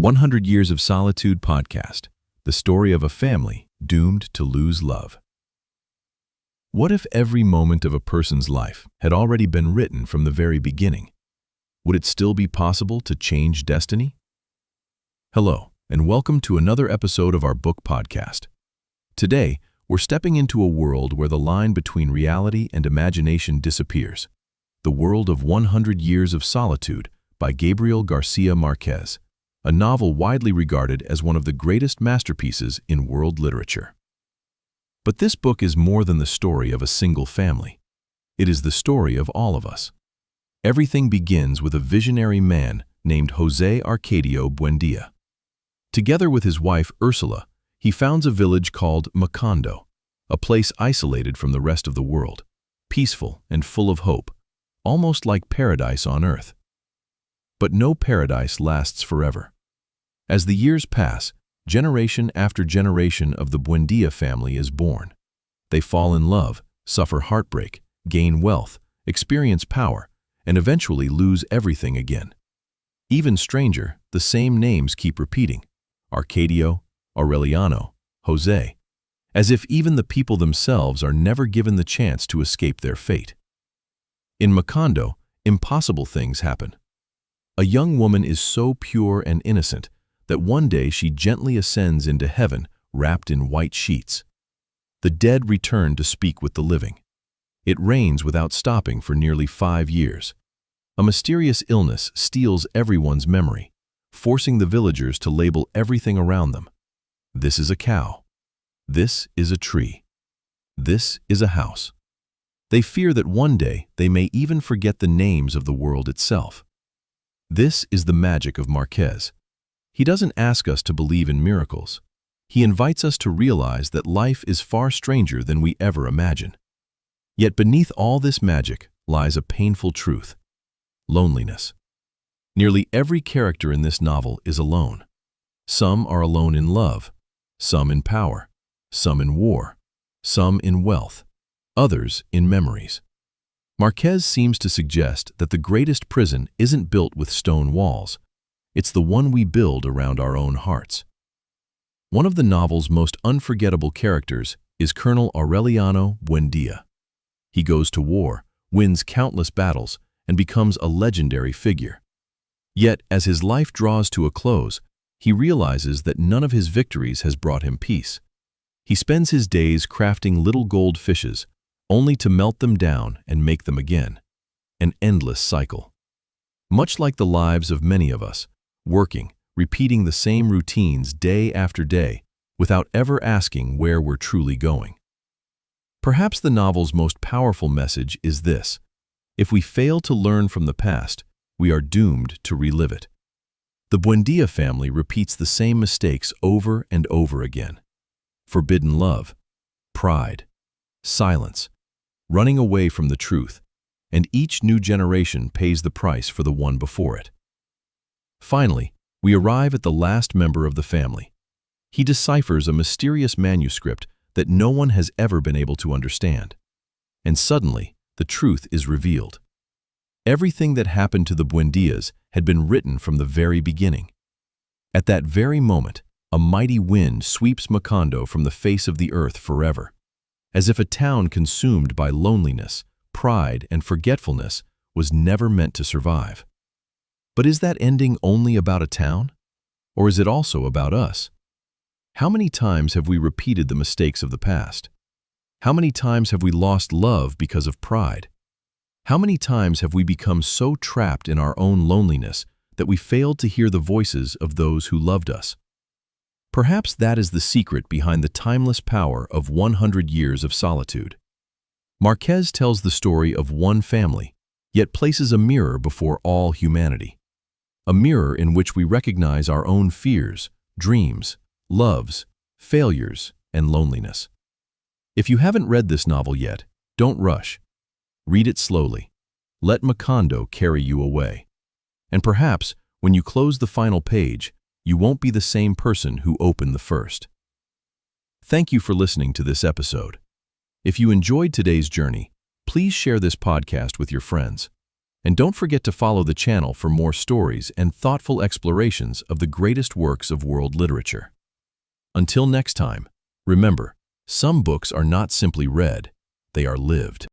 100 Years of Solitude podcast, the story of a family doomed to lose love. What if every moment of a person's life had already been written from the very beginning? Would it still be possible to change destiny? Hello, and welcome to another episode of our book podcast. Today, we're stepping into a world where the line between reality and imagination disappears. The world of 100 Years of Solitude by Gabriel Garcia Marquez, a novel widely regarded as one of the greatest masterpieces in world literature. But this book is more than the story of a single family. It is the story of all of us. Everything begins with a visionary man named José Arcadio Buendía. Together with his wife Ursula, he founds a village called Macondo, a place isolated from the rest of the world, peaceful and full of hope, almost like paradise on earth. But no paradise lasts forever. As the years pass, generation after generation of the Buendía family is born. They fall in love, suffer heartbreak, gain wealth, experience power, and eventually lose everything again. Even stranger, the same names keep repeating: Arcadio, Aureliano, José, as if even the people themselves are never given the chance to escape their fate. In Macondo, impossible things happen. A young woman is so pure and innocent that one day she gently ascends into heaven wrapped in white sheets. The dead return to speak with the living. It rains without stopping for nearly 5 years. A mysterious illness steals everyone's memory, forcing the villagers to label everything around them. This is a cow. This is a tree. This is a house. They fear that one day they may even forget the names of the world itself. This is the magic of Marquez. He doesn't ask us to believe in miracles. He invites us to realize that life is far stranger than we ever imagine. Yet beneath all this magic lies a painful truth: loneliness. Nearly every character in this novel is alone. Some are alone in love, some in power, some in war, some in wealth, others in memories. Marquez seems to suggest that the greatest prison isn't built with stone walls. It's the one we build around our own hearts. One of the novel's most unforgettable characters is Colonel Aureliano Buendía. He goes to war, wins countless battles, and becomes a legendary figure. Yet, as his life draws to a close, he realizes that none of his victories has brought him peace. He spends his days crafting little gold fishes, only to melt them down and make them again. An endless cycle. Much like the lives of many of us, working, repeating the same routines day after day, without ever asking where we're truly going. Perhaps the novel's most powerful message is this: if we fail to learn from the past, we are doomed to relive it. The Buendía family repeats the same mistakes over and over again. Forbidden love, pride, silence, running away from the truth, and each new generation pays the price for the one before it. Finally, we arrive at the last member of the family. He deciphers a mysterious manuscript that no one has ever been able to understand. And suddenly, the truth is revealed. Everything that happened to the Buendías had been written from the very beginning. At that very moment, a mighty wind sweeps Macondo from the face of the earth forever, as if a town consumed by loneliness, pride, and forgetfulness was never meant to survive. But is that ending only about a town? Or is it also about us? How many times have we repeated the mistakes of the past? How many times have we lost love because of pride? How many times have we become so trapped in our own loneliness that we failed to hear the voices of those who loved us? Perhaps that is the secret behind the timeless power of 100 Years of Solitude. Marquez tells the story of one family, yet places a mirror before all humanity. A mirror in which we recognize our own fears, dreams, loves, failures, and loneliness. If you haven't read this novel yet, don't rush. Read it slowly. Let Macondo carry you away. And perhaps, when you close the final page, you won't be the same person who opened the first. Thank you for listening to this episode. If you enjoyed today's journey, please share this podcast with your friends. And don't forget to follow the channel for more stories and thoughtful explorations of the greatest works of world literature. Until next time, remember, some books are not simply read, they are lived.